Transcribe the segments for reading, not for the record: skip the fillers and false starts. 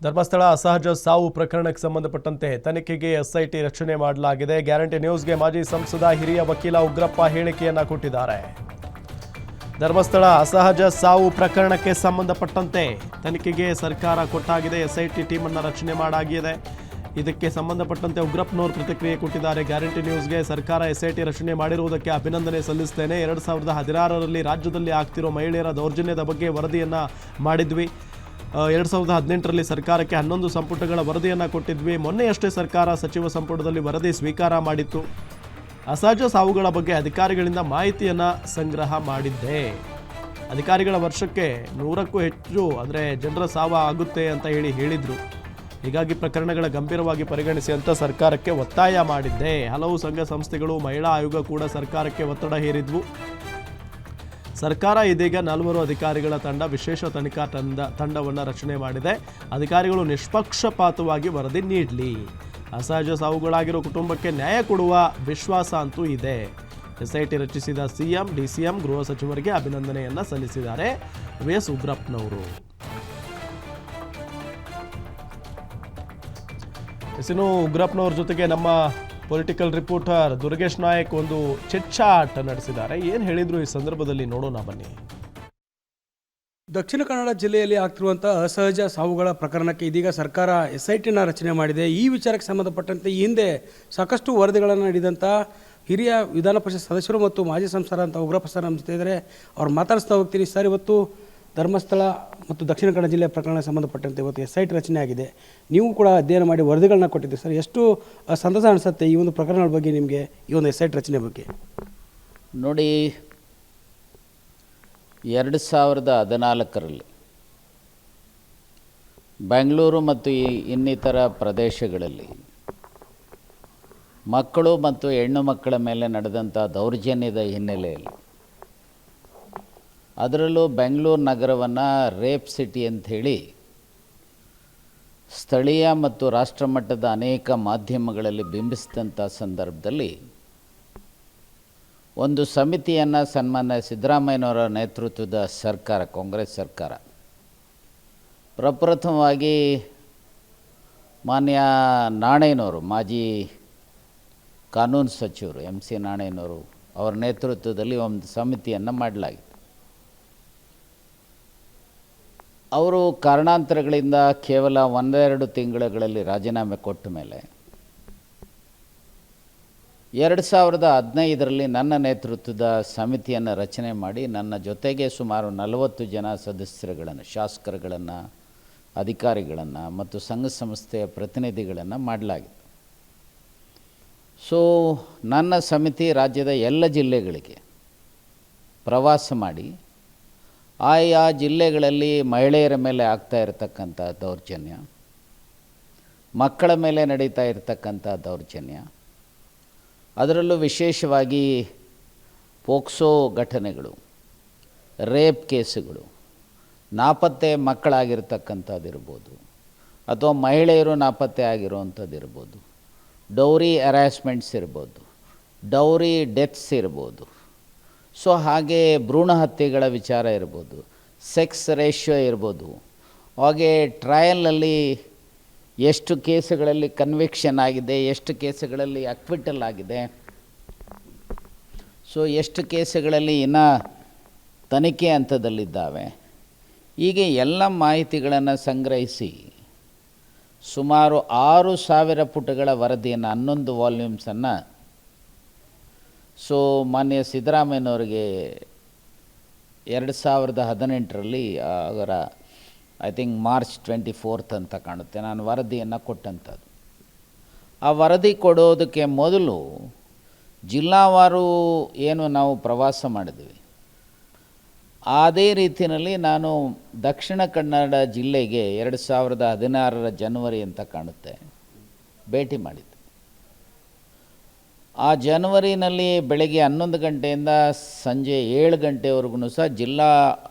ಧರ್ಮಸ್ಥಳ ಅಸಹಜ ಸಾವು ಪ್ರಕರಣಕ್ಕೆ ಸಂಬಂಧಪಟ್ಟಂತೆ ತನಿಖೆಗೆ ಎಸ್ಐಟಿ ರಚನೆ ಮಾಡಲಾಗಿದೆ. ಗ್ಯಾರಂಟಿ ನ್ಯೂಸ್ಗೆ ಮಾಜಿ ಸಂಸದ ಹಿರಿಯ ವಕೀಲ ಉಗ್ರಪ್ಪ ಹೇಳಿಕೆಯನ್ನ ಕೊಟ್ಟಿದ್ದಾರೆ. ಧರ್ಮಸ್ಥಳ ಅಸಹಜ ಸಾವು ಪ್ರಕರಣಕ್ಕೆ ಸಂಬಂಧಪಟ್ಟಂತೆ ತನಿಖೆಗೆ ಸರ್ಕಾರ ಕೊಟ್ಟಾಗಿದೆ. ಎಸ್ಐಟಿ ಟೀಮ್ ಅನ್ನು ರಚನೆ ಮಾಡಾಗಿದೆ. ಇದಕ್ಕೆ ಸಂಬಂಧಪಟ್ಟಂತೆ ಉಗ್ರಪ್ಪನವರು ಪ್ರತಿಕ್ರಿಯೆ ಕೊಟ್ಟಿದ್ದಾರೆ. ಗ್ಯಾರಂಟಿ ನ್ಯೂಸ್ಗೆ ಸರ್ಕಾರ ಎಸ್ಐಟಿ ರಚನೆ ಮಾಡಿರುವುದಕ್ಕೆ ಅಭಿನಂದನೆ ಸಲ್ಲಿಸುತ್ತೇನೆ. 2016ರಲ್ಲಿ ರಾಜ್ಯದಲ್ಲಿ ಆಗ್ತಿರೋ ಮಹಿಳೆಯರ ದೌರ್ಜನ್ಯದ ಬಗ್ಗೆ ವರದಿಯನ್ನ ಮಾಡಿದ್ವಿ. 2018ರಲ್ಲಿ ಸರ್ಕಾರಕ್ಕೆ 11 ಸಂಪುಟಗಳ ವರದಿಯನ್ನು ಕೊಟ್ಟಿದ್ವಿ. ಮೊನ್ನೆಯಷ್ಟೇ ಸರ್ಕಾರ ಸಚಿವ ಸಂಪುಟದಲ್ಲಿ ವರದಿ ಸ್ವೀಕಾರ ಮಾಡಿತ್ತು. ಅಸಹಜ ಸಾವುಗಳ ಬಗ್ಗೆ ಅಧಿಕಾರಿಗಳಿಂದ ಮಾಹಿತಿಯನ್ನು ಸಂಗ್ರಹ ಮಾಡಿದ್ದೆ. ಅಧಿಕಾರಿಗಳ ವರ್ಷಕ್ಕೆ 100ಕ್ಕೂ ಹೆಚ್ಚು ಅಂದರೆ ಜನರ ಸಾವು ಆಗುತ್ತೆ ಅಂತ ಹೇಳಿದ್ರು. ಹೀಗಾಗಿ ಪ್ರಕರಣಗಳ ಗಂಭೀರವಾಗಿ ಪರಿಗಣಿಸಿ ಅಂತ ಸರ್ಕಾರಕ್ಕೆ ಒತ್ತಾಯ ಮಾಡಿದ್ದೆ. ಹಲವು ಸಂಘ ಸಂಸ್ಥೆಗಳು, ಮಹಿಳಾ ಆಯೋಗ ಕೂಡ ಸರ್ಕಾರಕ್ಕೆ ಒತ್ತಡ ಹೇರಿದ್ವು. ಸರ್ಕಾರ ಇದೀಗ 4 ಅಧಿಕಾರಿಗಳ ತಂಡ, ವಿಶೇಷ ತನಿಖಾ ತಂಡವನ್ನು ರಚನೆ ಮಾಡಿದೆ. ಅಧಿಕಾರಿಗಳು ನಿಷ್ಪಕ್ಷಪಾತವಾಗಿ ವರದಿ ನೀಡಲಿ. ಅಸಹಜ ಸಾವುಗಳಾಗಿರೋ ಕುಟುಂಬಕ್ಕೆ ನ್ಯಾಯ ಕೊಡುವ ವಿಶ್ವಾಸ ಅಂತೂ ಇದೆ. ಎಸ್ಐಟಿ ರಚಿಸಿದ ಸಿಎಂ, ಡಿಸಿಎಂ, ಗೃಹ ಸಚಿವರಿಗೆ ಅಭಿನಂದನೆಯನ್ನ ಸಲ್ಲಿಸಿದ್ದಾರೆ ವಿ.ಎಸ್. ಉಗ್ರಪ್ಪನವರು. ಇನ್ನು ಉಗ್ರಪ್ಪನವ್ರ ಜೊತೆಗೆ ನಮ್ಮ ಪೊಲಿಟಿಕಲ್ ರಿಪೋರ್ಟರ್ ದುರ್ಗೇಶ್ ನಾಯಕ್ ಒಂದು ಚಿಟ್ಚಾಟ್ ನಡೆಸಿದ್ದಾರೆ. ಏನು ಹೇಳಿದ್ರು ಈ ಸಂದರ್ಭದಲ್ಲಿ ನೋಡೋಣ ಬನ್ನಿ. ದಕ್ಷಿಣ ಕನ್ನಡ ಜಿಲ್ಲೆಯಲ್ಲಿ ಆಗ್ತಿರುವಂಥ ಅಸಹಜ ಸಾವುಗಳ ಪ್ರಕರಣಕ್ಕೆ ಇದೀಗ ಸರ್ಕಾರ ಎಸ್ಐಟಿನ ರಚನೆ ಮಾಡಿದೆ. ಈ ವಿಚಾರಕ್ಕೆ ಸಂಬಂಧಪಟ್ಟಂತೆ ಈ ಹಿಂದೆ ಸಾಕಷ್ಟು ವರದಿಗಳನ್ನು ನೀಡಿದಂಥ ಹಿರಿಯ ವಿಧಾನ ಪರಿಷತ್ ಸದಸ್ಯರು ಮತ್ತು ಮಾಜಿ ಸಂಸದ ಅಂತ ಉಗ್ರಪ್ಪ ಸರ್ ನಮ್ಮ ಜೊತೆ ಇದ್ದಾರೆ. ಅವ್ರು ಮಾತಾಡಿಸ್ತಾ ಹೋಗ್ತೀನಿ. ಸರ್, ಇವತ್ತು ಧರ್ಮಸ್ಥಳ ಮತ್ತು ದಕ್ಷಿಣ ಕನ್ನಡ ಜಿಲ್ಲೆಯ ಪ್ರಕರಣಕ್ಕೆ ಸಂಬಂಧಪಟ್ಟಂತೆ ಇವತ್ತು ಎಸ್ಐಟಿ ರಚನೆ ಆಗಿದೆ. ನೀವು ಕೂಡ ಅಧ್ಯಯನ ಮಾಡಿ ವರದಿಗಳನ್ನ ಕೊಟ್ಟಿದ್ದೀರಿ ಸರ್. ಎಷ್ಟು ಸಂತಸ ಅನಿಸುತ್ತೆ ಈ ಒಂದು ಪ್ರಕರಣಗಳ ಬಗ್ಗೆ ನಿಮಗೆ, ಈ ಒಂದು ಎಸ್ಐಟಿ ರಚನೆ ಬಗ್ಗೆ? ನೋಡಿ, 2014ರಲ್ಲಿ ಬೆಂಗಳೂರು ಮತ್ತು ಇನ್ನಿತರ ಪ್ರದೇಶಗಳಲ್ಲಿ ಮಕ್ಕಳು ಮತ್ತು ಹೆಣ್ಣು ಮಕ್ಕಳ ಮೇಲೆ ನಡೆದಂಥ ದೌರ್ಜನ್ಯದ ಹಿನ್ನೆಲೆಯಲ್ಲಿ, ಅದರಲ್ಲೂ ಬೆಂಗಳೂರು ನಗರವನ್ನು ರೇಪ್ ಸಿಟಿ ಅಂಥೇಳಿ ಸ್ಥಳೀಯ ಮತ್ತು ರಾಷ್ಟ್ರಮಟ್ಟದ ಅನೇಕ ಮಾಧ್ಯಮಗಳಲ್ಲಿ ಬಿಂಬಿಸಿದಂಥ ಸಂದರ್ಭದಲ್ಲಿ ಒಂದು ಸಮಿತಿಯನ್ನು ಸನ್ಮಾನ್ಯ ಸಿದ್ದರಾಮಯ್ಯನವರ ನೇತೃತ್ವದ ಸರ್ಕಾರ, ಕಾಂಗ್ರೆಸ್ ಸರ್ಕಾರ, ಪ್ರಪ್ರಥಮವಾಗಿ ಮಾನ್ಯ ನಾಣಯ್ಯನವರು, ಮಾಜಿ ಕಾನೂನು ಸಚಿವರು MC ನಾಣಯ್ಯನವರು ಅವರ ನೇತೃತ್ವದಲ್ಲಿ ಒಂದು ಸಮಿತಿಯನ್ನು ಮಾಡಲಾಗಿದೆ. ಅವರು ಕಾರಣಾಂತರಗಳಿಂದ ಕೇವಲ 1-2 ತಿಂಗಳುಗಳಲ್ಲಿ ರಾಜೀನಾಮೆ ಕೊಟ್ಟ ಮೇಲೆ 2015ರಲ್ಲಿ ನನ್ನ ನೇತೃತ್ವದ ಸಮಿತಿಯನ್ನು ರಚನೆ ಮಾಡಿ ನನ್ನ ಜೊತೆಗೆ ಸುಮಾರು 40 ಜನ ಸದಸ್ಯರುಗಳನ್ನು, ಶಾಸಕರುಗಳನ್ನು, ಅಧಿಕಾರಿಗಳನ್ನು ಮತ್ತು ಸಂಘ ಸಂಸ್ಥೆಯ ಪ್ರತಿನಿಧಿಗಳನ್ನು ಮಾಡಲಾಗಿತ್ತು. ಸೊ ನನ್ನ ಸಮಿತಿ ರಾಜ್ಯದ ಎಲ್ಲ ಜಿಲ್ಲೆಗಳಿಗೆ ಪ್ರವಾಸ ಮಾಡಿ ಆಯಾ ಜಿಲ್ಲೆಗಳಲ್ಲಿ ಮಹಿಳೆಯರ ಮೇಲೆ ಆಗ್ತಾ ಇರತಕ್ಕಂಥ ದೌರ್ಜನ್ಯ, ಮಕ್ಕಳ ಮೇಲೆ ನಡೀತಾ ಇರತಕ್ಕಂಥ ದೌರ್ಜನ್ಯ, ಅದರಲ್ಲೂ ವಿಶೇಷವಾಗಿ ಪೋಕ್ಸೋ ಘಟನೆಗಳು, ರೇಪ್ ಕೇಸುಗಳು, ನಾಪತ್ತೆ ಮಕ್ಕಳಾಗಿರ್ತಕ್ಕಂಥದ್ದಿರ್ಬೋದು ಅಥವಾ ಮಹಿಳೆಯರು ನಾಪತ್ತೆ ಆಗಿರುವಂಥದ್ದಿರ್ಬೋದು, ಡೌರಿ ಹ್ಯಾರಾಸ್ಮೆಂಟ್ಸ್ ಇರ್ಬೋದು, ಡೌರಿ ಡೆತ್ಸ್ ಇರ್ಬೋದು, ಸೊ ಹಾಗೆ ಭ್ರೂಣ ಹತ್ಯೆಗಳ ವಿಚಾರ ಇರ್ಬೋದು, ಸೆಕ್ಸ್ ರೇಷಿಯೋ ಇರ್ಬೋದು, ಹಾಗೆ ಟ್ರಯಲ್ನಲ್ಲಿ ಎಷ್ಟು ಕೇಸುಗಳಲ್ಲಿ ಕನ್ವಿಕ್ಷನ್ ಆಗಿದೆ, ಎಷ್ಟು ಕೇಸುಗಳಲ್ಲಿ ಅಕ್ವಿಟಲ್ ಆಗಿದೆ, ಸೊ ಎಷ್ಟು ಕೇಸುಗಳಲ್ಲಿ ಇನ್ನೂ ತನಿಖೆ ಹಂತದಲ್ಲಿದ್ದಾವೆ, ಹೀಗೆ ಎಲ್ಲ ಮಾಹಿತಿಗಳನ್ನು ಸಂಗ್ರಹಿಸಿ ಸುಮಾರು 6,000 ಪುಟಗಳ ವರದಿಯನ್ನು, 11 ವಾಲ್ಯೂಮ್ಸನ್ನು ಸೊ ಮಾನ್ಯ ಸಿದ್ದರಾಮಯ್ಯನವರಿಗೆ 2018ರಲ್ಲಿ ಅವರ ಐ ಥಿಂಕ್ ಮಾರ್ಚ್ 24 ಅಂತ ಕಾಣುತ್ತೆ, ನಾನು ವರದಿಯನ್ನು ಕೊಟ್ಟಂಥದ್ದು. ಆ ವರದಿ ಕೊಡೋದಕ್ಕೆ ಮೊದಲು ಜಿಲ್ಲಾವಾರು ಏನು ನಾವು ಪ್ರವಾಸ ಮಾಡಿದ್ವಿ, ಅದೇ ರೀತಿಯಲ್ಲಿ ನಾನು ದಕ್ಷಿಣ ಕನ್ನಡ ಜಿಲ್ಲೆಗೆ 2016ರ ಜನವರಿ ಅಂತ ಕಾಣುತ್ತೆ ಭೇಟಿ ಮಾಡಿದ್ದೆ. ಆ ಜನವರಿನಲ್ಲಿ ಬೆಳಗ್ಗೆ 11 ಗಂಟೆಯಿಂದ ಸಂಜೆ 7 ಗಂಟೆವರೆಗೂ ಸಹ ಜಿಲ್ಲಾ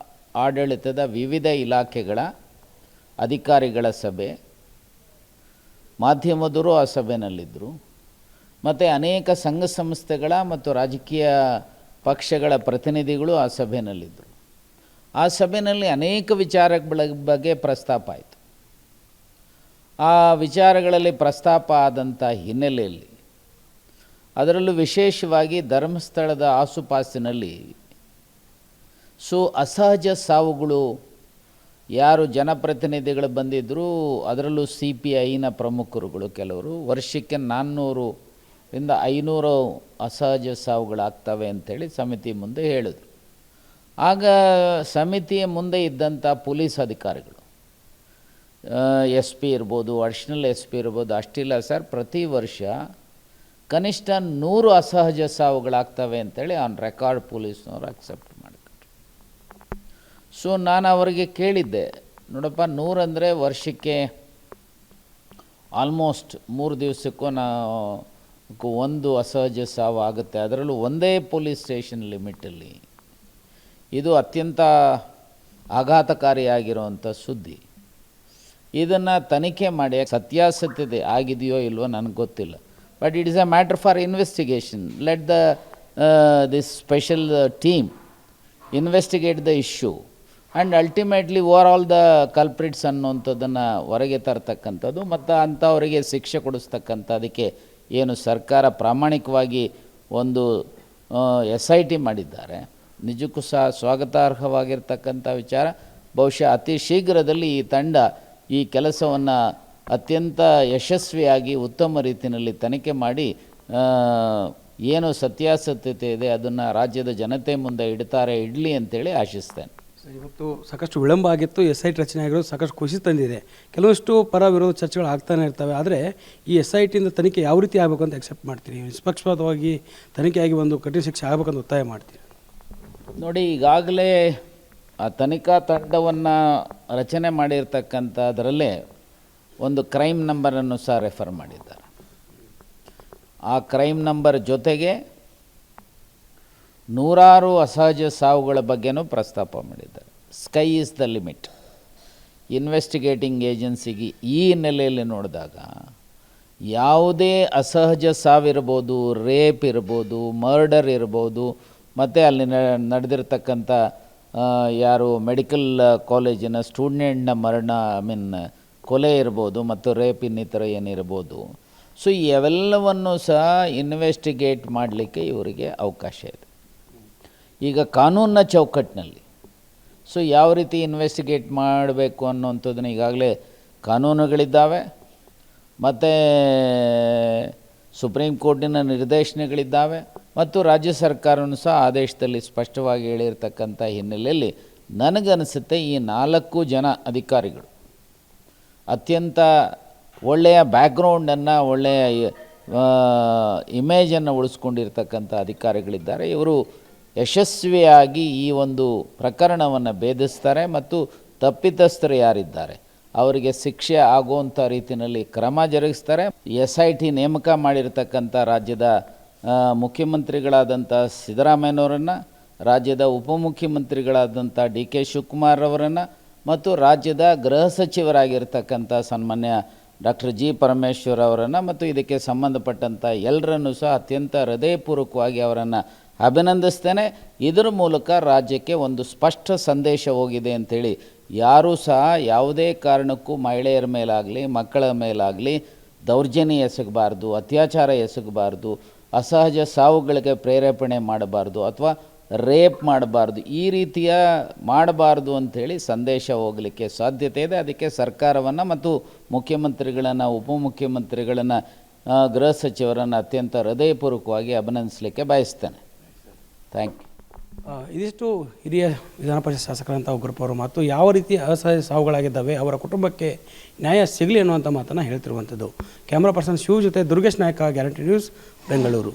ಆಡಳಿತದ ವಿವಿಧ ಇಲಾಖೆಗಳ ಅಧಿಕಾರಿಗಳ ಸಭೆ, ಮಾಧ್ಯಮದವರು ಆ ಸಭೆಯಲ್ಲಿದ್ದರು, ಮತ್ತು ಅನೇಕ ಸಂಘ ಸಂಸ್ಥೆಗಳ ಮತ್ತು ರಾಜಕೀಯ ಪಕ್ಷಗಳ ಪ್ರತಿನಿಧಿಗಳು ಆ ಸಭೆಯಲ್ಲಿದ್ದರು. ಆ ಸಭೆಯಲ್ಲಿ ಅನೇಕ ವಿಚಾರಗಳ ಬಗ್ಗೆ ಪ್ರಸ್ತಾಪ ಆಯಿತು. ಆ ವಿಚಾರಗಳಲ್ಲಿ ಪ್ರಸ್ತಾಪ ಆದಂಥ ಹಿನ್ನೆಲೆಯಲ್ಲಿ, ಅದರಲ್ಲೂ ವಿಶೇಷವಾಗಿ ಧರ್ಮಸ್ಥಳದ ಆಸುಪಾಸಿನಲ್ಲಿ ಅಸಹಜ ಸಾವುಗಳು, ಯಾರು ಜನಪ್ರತಿನಿಧಿಗಳು ಬಂದಿದ್ದರು, ಅದರಲ್ಲೂ CPIನ ಪ್ರಮುಖರುಗಳು ಕೆಲವರು, ವರ್ಷಕ್ಕೆ 400ರಿಂದ 500 ಅಸಹಜ ಸಾವುಗಳಾಗ್ತವೆ ಅಂಥೇಳಿ ಸಮಿತಿ ಮುಂದೆ ಹೇಳಿದರು. ಆಗ ಸಮಿತಿಯ ಮುಂದೆ ಇದ್ದಂಥ ಪೊಲೀಸ್ ಅಧಿಕಾರಿಗಳು, SP ಇರ್ಬೋದು, ಅಡಿಷನಲ್ SP ಇರ್ಬೋದು, ಅಷ್ಟಿಲ್ಲ ಸರ್, ಪ್ರತಿ ವರ್ಷ ಕನಿಷ್ಠ 100 ಅಸಹಜ ಸಾವುಗಳಾಗ್ತವೆ ಅಂಥೇಳಿ ಆನ್ ರೆಕಾರ್ಡ್ ಪೊಲೀಸ್ನವರು ಅಕ್ಸೆಪ್ಟ್ ಮಾಡಿದ್ರು. ನಾನು ಅವರಿಗೆ ಕೇಳಿದ್ದೆ, ನೋಡಪ್ಪ 100 ಅಂದರೆ ವರ್ಷಕ್ಕೆ ಆಲ್ಮೋಸ್ಟ್ 3 ದಿವಸಕ್ಕೂ ಒಂದು ಅಸಹಜ ಸಾವು ಆಗುತ್ತೆ, ಅದರಲ್ಲೂ ಒಂದೇ ಪೊಲೀಸ್ ಸ್ಟೇಷನ್ ಲಿಮಿಟಲ್ಲಿ. ಇದು ಅತ್ಯಂತ ಆಘಾತಕಾರಿಯಾಗಿರುವಂಥ ಸುದ್ದಿ. ಇದನ್ನು ತನಿಖೆ ಮಾಡಿ ಸತ್ಯಾಸತ್ಯತೆ ಆಗಿದೆಯೋ ಇಲ್ವೋ ನನಗೆ ಗೊತ್ತಿಲ್ಲ. But it is a matter for investigation. Let this special team investigate the issue and ultimately over all the culprits ಅನ್ನುವಂಥದ್ದನ್ನು ಹೊರಗೆ ತರ್ತಕ್ಕಂಥದ್ದು ಮತ್ತು ಅಂಥವರಿಗೆ ಶಿಕ್ಷೆ ಕೊಡಿಸ್ತಕ್ಕಂಥದಕ್ಕೆ ಏನು ಸರ್ಕಾರ ಪ್ರಾಮಾಣಿಕವಾಗಿ ಒಂದು SIT ಮಾಡಿದ್ದಾರೆ, ನಿಜಕ್ಕೂ ಸಹ ಸ್ವಾಗತಾರ್ಹವಾಗಿರ್ತಕ್ಕಂಥ ವಿಚಾರ. ಬಹುಶಃ ಅತಿ ಶೀಘ್ರದಲ್ಲಿ ಈ ತಂಡ ಈ ಕೆಲಸವನ್ನು ಅತ್ಯಂತ ಯಶಸ್ವಿಯಾಗಿ ಉತ್ತಮ ರೀತಿಯಲ್ಲಿ ತನಿಖೆ ಮಾಡಿ ಏನು ಸತ್ಯಾಸತ್ಯತೆ ಇದೆ ಅದನ್ನು ರಾಜ್ಯದ ಜನತೆ ಮುಂದೆ ಇಡಲಿ ಅಂತೇಳಿ ಆಶಿಸ್ತೇನೆ. ಇವತ್ತು ಸಾಕಷ್ಟು ವಿಳಂಬ ಆಗಿತ್ತು, SIT ರಚನೆ ಆಗಿರೋದು ಸಾಕಷ್ಟು ಖುಷಿ ತಂದಿದೆ. ಕೆಲವಷ್ಟು ಪರ ವಿರೋಧ ಚರ್ಚೆಗಳು ಆಗ್ತಾನೆ ಇರ್ತವೆ. ಆದರೆ ಈ SITಯಿಂದ ತನಿಖೆ ಯಾವ ರೀತಿ ಆಗಬೇಕು ಅಂತ ಎಕ್ಸೆಪ್ಟ್ ಮಾಡ್ತೀರಿ? ನಿಷ್ಪಕ್ಷಪಾತವಾಗಿ ತನಿಖೆಯಾಗಿ ಒಂದು ಕಠಿಣ ಶಿಕ್ಷೆ ಆಗಬೇಕಂತ ಒತ್ತಾಯ ಮಾಡ್ತೀರಿ? ನೋಡಿ, ಈಗಾಗಲೇ ಆ ತನಿಖಾ ತಂಡವನ್ನು ರಚನೆ ಮಾಡಿರ್ತಕ್ಕಂಥದ್ರಲ್ಲೇ ಒಂದು ಕ್ರೈಮ್ ನಂಬರನ್ನು ಸಹ ರೆಫರ್ ಮಾಡಿದ್ದಾರೆ. ಆ ಕ್ರೈಮ್ ನಂಬರ್ ಜೊತೆಗೆ ನೂರಾರು ಅಸಹಜ ಸಾವುಗಳ ಬಗ್ಗೆನೂ ಪ್ರಸ್ತಾಪ ಮಾಡಿದ್ದಾರೆ. Sky is the limit. Investigating ಏಜೆನ್ಸಿಗೆ ಈ ಹಿನ್ನೆಲೆಯಲ್ಲಿ ನೋಡಿದಾಗ ಯಾವುದೇ ಅಸಹಜ ಸಾವಿರ್ಬೋದು, ರೇಪ್ ಇರ್ಬೋದು, ಮರ್ಡರ್ ಇರ್ಬೋದು, ಮತ್ತು ಅಲ್ಲಿ ನಡೆದಿರ್ತಕ್ಕಂಥ ಯಾರು ಮೆಡಿಕಲ್ ಕಾಲೇಜಿನ ಸ್ಟೂಡೆಂಟ್ನ ಮರಣ ಕೊಲೆ ಇರ್ಬೋದು ಮತ್ತು ರೇಪ್ ಇನ್ನಿತರ ಏನಿರ್ಬೋದು. ಇವೆಲ್ಲವನ್ನು ಸಹ ಇನ್ವೆಸ್ಟಿಗೇಟ್ ಮಾಡಲಿಕ್ಕೆ ಇವರಿಗೆ ಅವಕಾಶ ಇದೆ. ಈಗ ಕಾನೂನಿನ ಚೌಕಟ್ಟಿನಲ್ಲಿ ಯಾವ ರೀತಿ ಇನ್ವೆಸ್ಟಿಗೇಟ್ ಮಾಡಬೇಕು ಅನ್ನೋಂಥದ್ದನ್ನು ಈಗಾಗಲೇ ಕಾನೂನುಗಳಿದ್ದಾವೆ ಮತ್ತು ಸುಪ್ರೀಂ ಕೋರ್ಟಿನ ನಿರ್ದೇಶನಗಳಿದ್ದಾವೆ ಮತ್ತು ರಾಜ್ಯ ಸರ್ಕಾರವೂ ಸಹ ಆದೇಶದಲ್ಲಿ ಸ್ಪಷ್ಟವಾಗಿ ಹೇಳಿರ್ತಕ್ಕಂಥ ಹಿನ್ನೆಲೆಯಲ್ಲಿ ನನಗನ್ನಿಸುತ್ತೆ ಈ 4 ಜನ ಅಧಿಕಾರಿಗಳು ಅತ್ಯಂತ ಒಳ್ಳೆಯ ಬ್ಯಾಕ್ಗ್ರೌಂಡನ್ನು, ಒಳ್ಳೆಯ ಇಮೇಜನ್ನು ಉಳಿಸ್ಕೊಂಡಿರ್ತಕ್ಕಂಥ ಅಧಿಕಾರಿಗಳಿದ್ದಾರೆ. ಇವರು ಯಶಸ್ವಿಯಾಗಿ ಈ ಒಂದು ಪ್ರಕರಣವನ್ನು ಭೇದಿಸ್ತಾರೆ ಮತ್ತು ತಪ್ಪಿತಸ್ಥರು ಯಾರಿದ್ದಾರೆ ಅವರಿಗೆ ಶಿಕ್ಷೆ ಆಗುವಂಥ ರೀತಿಯಲ್ಲಿ ಕ್ರಮ ಜರುಗಿಸ್ತಾರೆ. SIT ನೇಮಕ ಮಾಡಿರ್ತಕ್ಕಂಥ ರಾಜ್ಯದ ಮುಖ್ಯಮಂತ್ರಿಗಳಾದಂಥ ಸಿದ್ದರಾಮಯ್ಯನವರನ್ನು, ರಾಜ್ಯದ ಉಪಮುಖ್ಯಮಂತ್ರಿಗಳಾದಂಥ DK ಶಿವಕುಮಾರ್ ಅವರನ್ನು ಮತ್ತು ರಾಜ್ಯದ ಗೃಹ ಸಚಿವರಾಗಿರ್ತಕ್ಕಂಥ ಸನ್ಮಾನ್ಯ ಡಾಕ್ಟರ್ G ಪರಮೇಶ್ವರ್ ಅವರನ್ನು ಮತ್ತು ಇದಕ್ಕೆ ಸಂಬಂಧಪಟ್ಟಂಥ ಎಲ್ಲರನ್ನೂ ಸಹ ಅತ್ಯಂತ ಹೃದಯಪೂರ್ವಕವಾಗಿ ಅವರನ್ನು ಅಭಿನಂದಿಸ್ತೇನೆ. ಇದರ ಮೂಲಕ ರಾಜ್ಯಕ್ಕೆ ಒಂದು ಸ್ಪಷ್ಟ ಸಂದೇಶ ಹೋಗಿದೆ ಅಂಥೇಳಿ ಯಾರೂ ಸಹ ಯಾವುದೇ ಕಾರಣಕ್ಕೂ ಮಹಿಳೆಯರ ಮೇಲಾಗಲಿ, ಮಕ್ಕಳ ಮೇಲಾಗಲಿ ದೌರ್ಜನ್ಯ ಎಸಗಬಾರ್ದು, ಅತ್ಯಾಚಾರ ಎಸಗಬಾರ್ದು, ಅಸಹಜ ಸಾವುಗಳಿಗೆ ಪ್ರೇರೇಪಣೆ ಮಾಡಬಾರ್ದು ಅಥವಾ ರೇಪ್ ಮಾಡಬಾರ್ದು, ಈ ರೀತಿಯ ಮಾಡಬಾರ್ದು ಅಂಥೇಳಿ ಸಂದೇಶ ಹೋಗಲಿಕ್ಕೆ ಸಾಧ್ಯತೆ ಇದೆ. ಅದಕ್ಕೆ ಸರ್ಕಾರವನ್ನು ಮತ್ತು ಮುಖ್ಯಮಂತ್ರಿಗಳನ್ನು, ಉಪಮುಖ್ಯಮಂತ್ರಿಗಳನ್ನು, ಗೃಹ ಸಚಿವರನ್ನು ಅತ್ಯಂತ ಹೃದಯಪೂರ್ವಕವಾಗಿ ಅಭಿನಂದಿಸಲಿಕ್ಕೆ ಬಯಸ್ತೇನೆ. Thank you. ಇದಿಷ್ಟು ಹಿರಿಯ ವಿಧಾನ ಪರಿಷತ್ ಶಾಸಕರಂಥ ಉಗ್ರಪ್ಪ ಅವರು ಮತ್ತು ಯಾವ ರೀತಿ ಅಸಹಜ ಸಾವುಗಳಾಗಿದ್ದಾವೆ ಅವರ ಕುಟುಂಬಕ್ಕೆ ನ್ಯಾಯ ಸಿಗಲಿ ಅನ್ನುವಂಥ ಮಾತನ್ನು ಹೇಳ್ತಿರುವಂಥದ್ದು. ಕ್ಯಾಮ್ರಾ ಪರ್ಸನ್ ಶಿವ ಜೊತೆ ದುರ್ಗೇಶ್ ನಾಯಕ, ಗ್ಯಾರಂಟಿ ನ್ಯೂಸ್, ಬೆಂಗಳೂರು.